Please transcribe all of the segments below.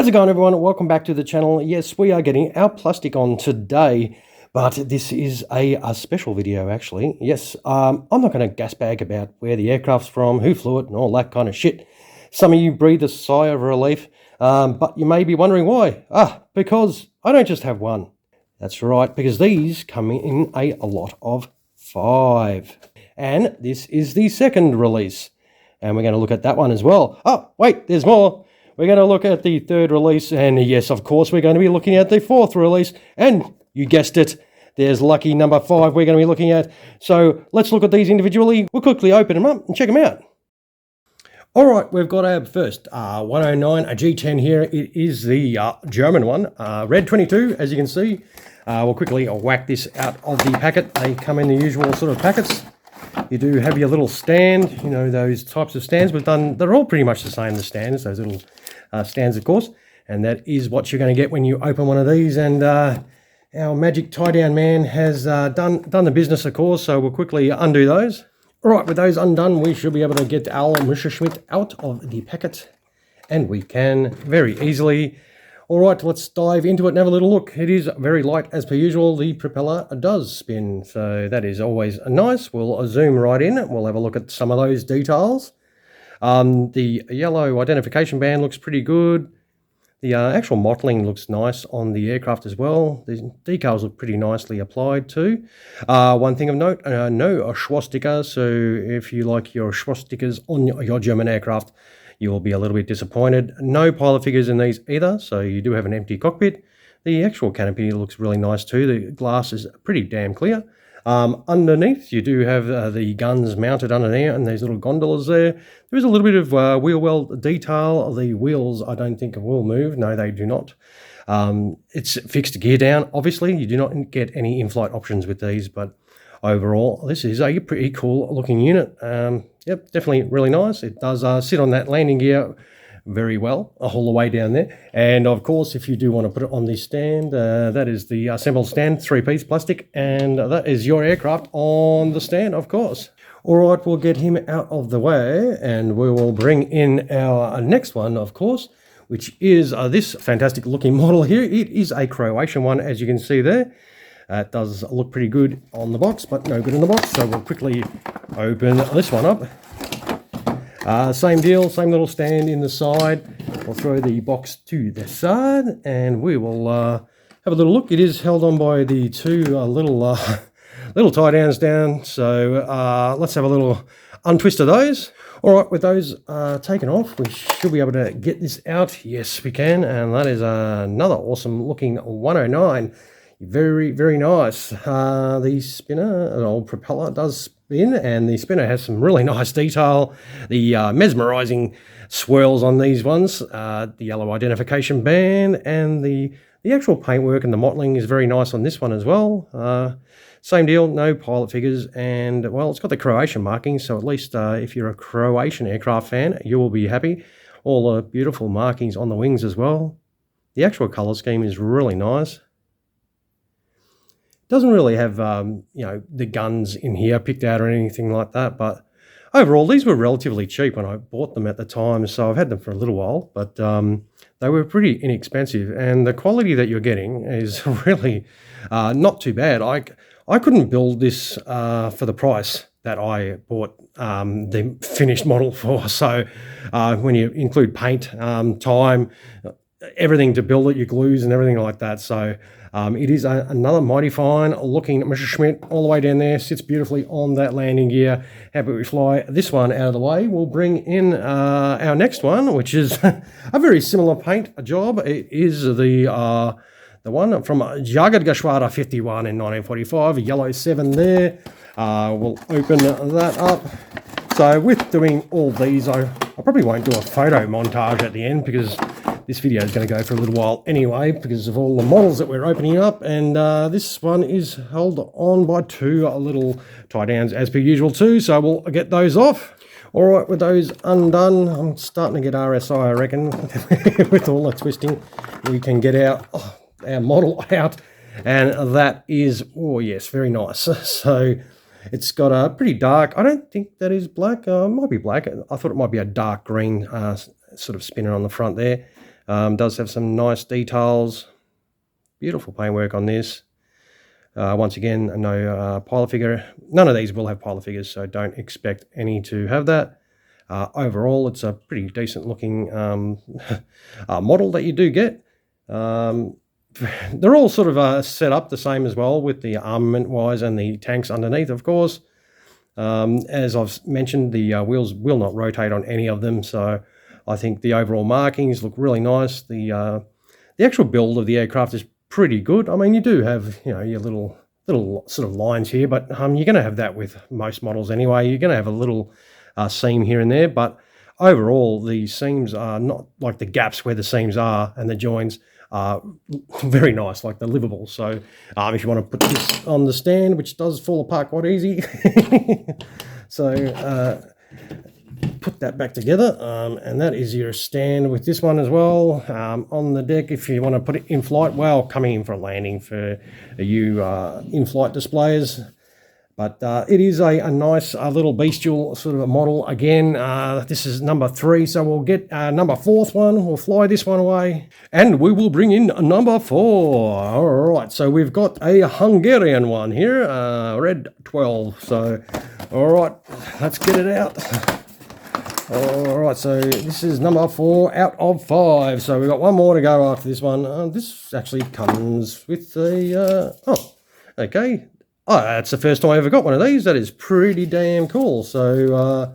How's it going, everyone? Welcome back to the channel. Yes, we are getting our plastic on today, but this is a special video, actually. Yes, I'm not going to gasbag about where the aircraft's from, who flew it, and all that kind of shit. Some of you breathe a sigh of relief, but you may be wondering why. Because I don't just have one. That's right, because these come in a lot of 5. And this is the second release. And we're going to look at that one as well. Oh, wait, there's more. We're going to look at the third release, and yes, of course, we're going to be looking at the fourth release, and you guessed it, there's lucky number 5 we're going to be looking at. So let's look at these individually. We'll quickly open them up and check them out. All right, we've got our first 109G-10 here. It is the German one, red 22, as you can see. We'll quickly whack this out of the packet. They come in the usual sort of packets. You do have your little stand, you know, those types of stands we've done. They're all pretty much the same, the stands, those little stands, of course. And that is what you're going to get when you open one of these. And our magic tie-down man has done the business, of course, so we'll quickly undo those. All right, with those undone, we should be able to get our Messerschmitt out of the packet. And we can very easily. All right, let's dive into it and have a little look. It is very light as per usual. The propeller does spin, so that is always nice. We'll zoom right in. We'll have a look at some of those details. The yellow identification band looks pretty good. The actual mottling looks nice on the aircraft as well. The decals look pretty nicely applied too. One thing of note, no swastika, so if you like your swastikas on your German aircraft, you will be a little bit disappointed. No pilot figures in these either, so you do have an empty cockpit. The actual canopy looks really nice too. The glass is pretty damn clear. Underneath, you do have the guns mounted under there and these little gondolas there. There is a little bit of wheel well detail. The wheels, I don't think will move. No, they do not. It's fixed gear down. Obviously, you do not get any in-flight options with these, but overall, this is a pretty cool looking unit. Yep, definitely really nice. It does sit on that landing gear very well, all the way down there. And of course, if you do want to put it on the stand, that is the assembled stand, 3-piece plastic, and that is your aircraft on the stand, of course. All right, we'll get him out of the way, and we will bring in our next one, of course, which is this fantastic looking model here. It is a Croatian one, as you can see there. It does look pretty good on the box, but no good in the box, so we'll quickly open this one up. Same deal, same little stand in the side. We'll throw the box to the side, and we will have a little look. It is held on by the two little tie-downs down, so let's have a little untwist of those. All right, with those taken off, we should be able to get this out. Yes, we can, and that is another awesome looking 109. Very, very nice. The spinner, an old propeller, does spin, and the spinner has some really nice detail. The mesmerizing swirls on these ones, the yellow identification band, and the actual paintwork and the mottling is very nice on this one as well. Same deal, no pilot figures, and well, it's got the Croatian markings, so at least if you're a Croatian aircraft fan, you will be happy. All the beautiful markings on the wings as well. The actual color scheme is really nice. Doesn't really have, you know, the guns in here picked out or anything like that, but overall, these were relatively cheap when I bought them at the time, so I've had them for a little while, but they were pretty inexpensive, and the quality that you're getting is really not too bad. I couldn't build this for the price that I bought the finished model for, so when you include paint, time, everything to build it, your glues and everything like that, so it is another mighty fine looking Messerschmitt all the way down there, sits beautifully on that landing gear. How about we fly this one out of the way? We'll bring in our next one, which is a very similar paint job. It is the one from Jagdgeschwader 51 in 1945, a yellow 7 there. We'll open that up. So with doing all these, I probably won't do a photo montage at the end because this video is going to go for a little while anyway because of all the models that we're opening up, and this one is held on by two little tie-downs as per usual too, so we'll get those off. All right, with those undone, I'm starting to get RSI, I reckon. With all the twisting, we can get our model out, and that is, oh yes, very nice. So it's got a pretty dark, I don't think that is black, it might be black. I thought it might be a dark green sort of spinner on the front there. Does have some nice details. Beautiful paintwork on this. Once again, no pilot figure. None of these will have pilot figures, so don't expect any to have that. Overall, it's a pretty decent looking model that you do get. They're all sort of set up the same as well, with the armament wise and the tanks underneath, of course. As I've mentioned, the wheels will not rotate on any of them, so I think the overall markings look really nice. The actual build of the aircraft is pretty good. I mean, you do have, you know, your little sort of lines here, but you're going to have that with most models anyway. You're going to have a little seam here and there, but overall the seams are not like the gaps where the seams are, and the joins are very nice, like they're livable. So if you want to put this on the stand, which does fall apart quite easy, so put that back together, and that is your stand with this one as well. On the deck, if you want to put it in flight, well, coming in for a landing for you in-flight displayers. But it is a nice little bestial sort of a model. Again, this is number 3, so we'll get number 4th one. We'll fly this one away, and we will bring in number 4. All right, so we've got a Hungarian one here, red 12. So, all right, let's get it out. All right, so this is number 4 out of 5. So we've got one more to go after this one. This actually comes with a... oh, okay. Oh, that's the first time I ever got one of these. That is pretty damn cool. So,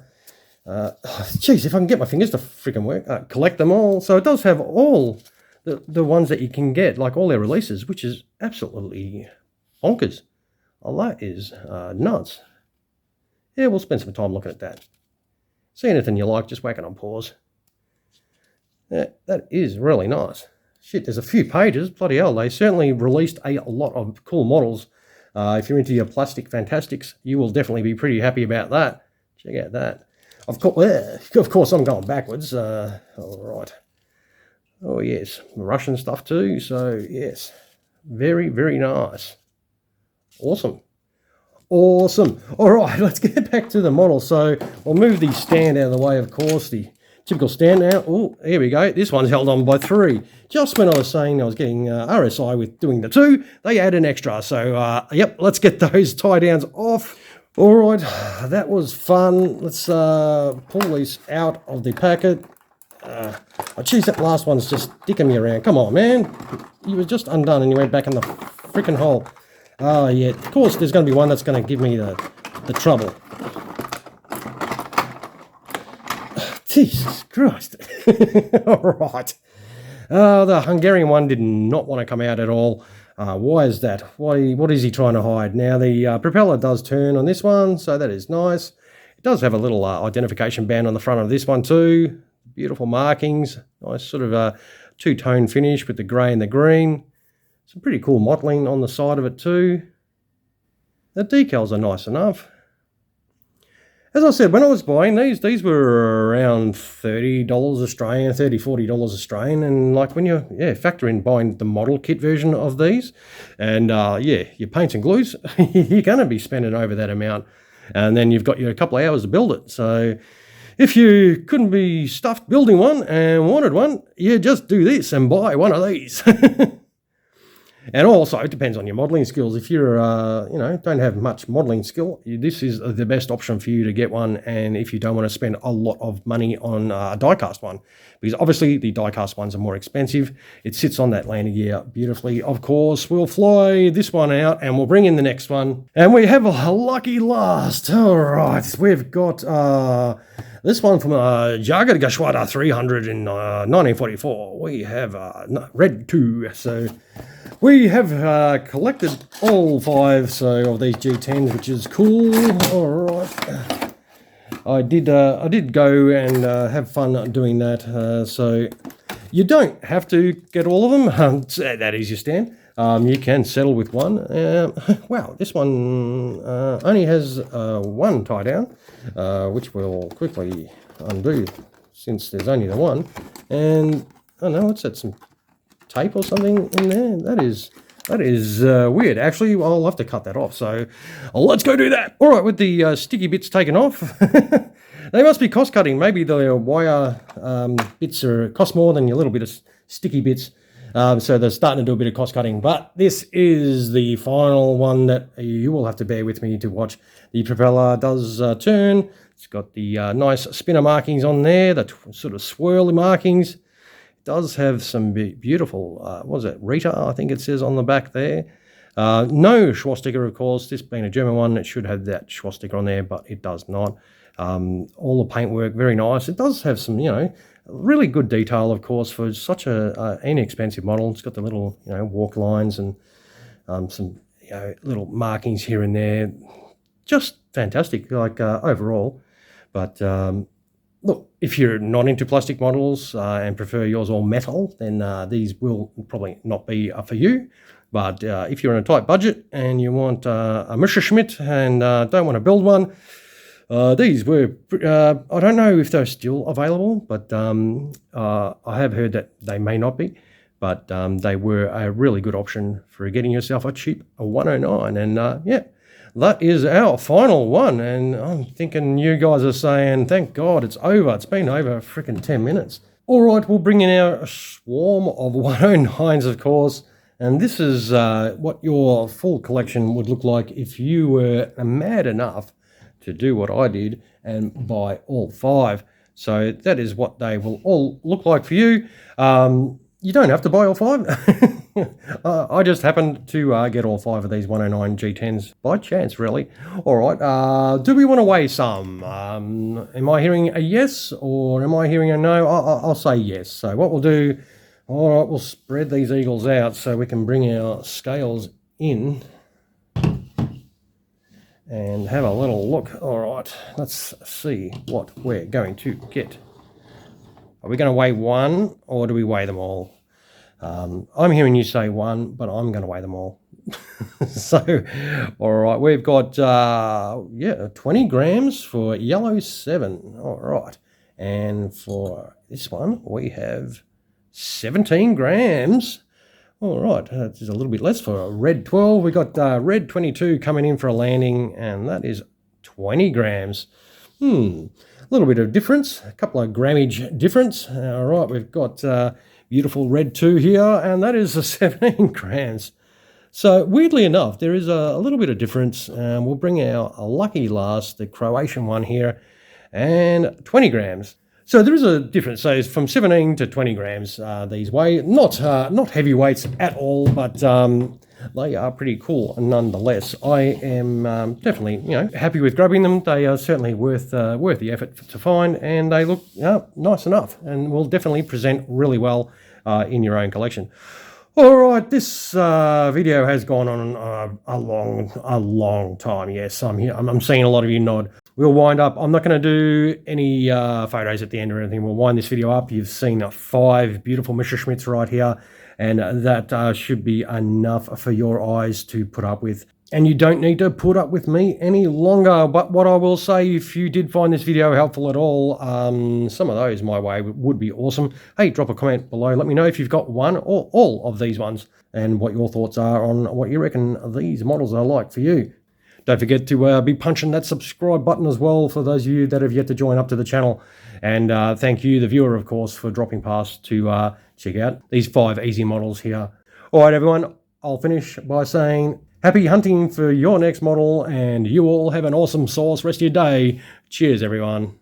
geez, if I can get my fingers to freaking work, collect them all. So it does have all the ones that you can get, like all their releases, which is absolutely bonkers. Oh, that is nuts. Yeah, we'll spend some time looking at that. See anything you like, just whack it on pause. Yeah, that is really nice. Shit, there's a few pages. Bloody hell, they certainly released a lot of cool models. If you're into your plastic fantastics, you will definitely be pretty happy about that. Check out that. Of course, I'm going backwards. All right. Oh, yes. Russian stuff too. So, yes. Very, very nice. Awesome. Awesome. All right, let's get back to the model. So, we'll move the stand out of the way, of course. The typical stand now. Oh, here we go. This one's held on by 3. Just when I was saying I was getting RSI with doing the 2, they add an extra. So, yep, let's get those tie downs off. All right, that was fun. Let's pull these out of the packet. Oh, geez, that last one's just dicking me around. Come on, man. You were just undone and you went back in the freaking hole. Oh, yeah. Of course, there's going to be one that's going to give me the trouble. Jesus Christ. All right. The Hungarian one did not want to come out at all. Why is that? What is he trying to hide? Now, the propeller does turn on this one, so that is nice. It does have a little identification band on the front of this one too. Beautiful markings. Nice sort of two-tone finish with the grey and the green. Some pretty cool modelling on the side of it too. The decals are nice enough. As I said, when I was buying these were around $30 Australian, $30, $40 Australian, and like when you factor in buying the model kit version of these, and your paints and glues, you're going to be spending over that amount, and then you've got a couple of hours to build it. So if you couldn't be stuffed building one and wanted one, you just do this and buy one of these. And also, it depends on your modelling skills. If you're, don't have much modelling skill, this is the best option for you to get one. And if you don't want to spend a lot of money on a die-cast one, because obviously the die-cast ones are more expensive. It sits on that landing gear beautifully. Of course, we'll fly this one out and we'll bring in the next one. And we have a lucky last. All right, we've got this one from Jagdgeschwader 300 in 1944. We have red 2. So we have collected all 5 of these G10s, which is cool. All right, I did go and have fun doing that. So you don't have to get all of them. That is your stand. You can settle with one. Wow, this one only has one tie down, which we'll quickly undo since there's only the one. And I don't know, what's that? Some tape or something in there? That is weird. Actually, I'll have to cut that off. So let's go do that. All right, with the sticky bits taken off. They must be cost cutting. Maybe the wire bits cost more than your little bit of sticky bits. So they're starting to do a bit of cost cutting. But this is the final one that you will have to bear with me to watch. The propeller does turn. It's got the nice spinner markings on there, the sort of swirly markings. It does have some beautiful, what is it, Rita, I think it says on the back there. No swastika, of course. This being a German one, it should have that swastika on there, but it does not. All the paintwork, very nice. It does have some, really good detail, of course, for such a inexpensive model. It's got the little, walk lines and some, little markings here and there. Just fantastic, like overall. But look, if you're not into plastic models and prefer yours all metal, then these will probably not be for you. But if you're on a tight budget and you want a Messerschmitt and don't want to build one, these were, I don't know if they're still available, but I have heard that they may not be. But they were a really good option for getting yourself a cheap 109. And yeah, that is our final one. And I'm thinking you guys are saying, thank God it's over. It's been over freaking 10 minutes. All right, we'll bring in our swarm of 109s, of course. And this is what your full collection would look like if you were mad enough to do what I did and buy all 5. So that is what they will all look like for you. You don't have to buy all 5. I just happened to get all 5 of these 109G-10s by chance, really. All right, do we want to weigh some? Am I hearing a yes or am I hearing a no? I'll say yes. So what we'll do, all right, we'll spread these eagles out so we can bring our scales in and have a little look. All right, let's see what we're going to get. Are we going to weigh one or do we weigh them all? I'm hearing you say one, but I'm going to weigh them all. So, all right, we've got, 20 grams for yellow 7. All right. And for this one, we have 17 grams. All right, just a little bit less for red 12. We got red 22 coming in for a landing, and that is 20 grams. A little bit of difference, a couple of grammage difference. All right, we've got beautiful red 2 here, and that is 17 grams. So weirdly enough, there is a little bit of difference. We'll bring our lucky last, the Croatian one here, and 20 grams. So there is a difference. So it's from 17 to 20 grams these weigh. Not heavy weights at all, but they are pretty cool nonetheless. I am definitely happy with grabbing them. They are certainly worth the effort to find, and they look nice enough and will definitely present really well in your own collection. All right, this video has gone on a long time. Yes, I'm seeing a lot of you nod. We'll wind up. I'm not going to do any photos at the end or anything. We'll wind this video up. You've seen 5 beautiful Messerschmitts right here, and that should be enough for your eyes to put up with. And you don't need to put up with me any longer. But what I will say, if you did find this video helpful at all, some of those my way would be awesome. Hey, drop a comment below. Let me know if you've got one or all of these ones and what your thoughts are on what you reckon these models are like for you. Don't forget to be punching that subscribe button as well for those of you that have yet to join up to the channel. And thank you, the viewer, of course, for dropping past to check out these 5 easy models here. All right, everyone, I'll finish by saying happy hunting for your next model, and you all have an awesome sauce rest of your day. Cheers, everyone.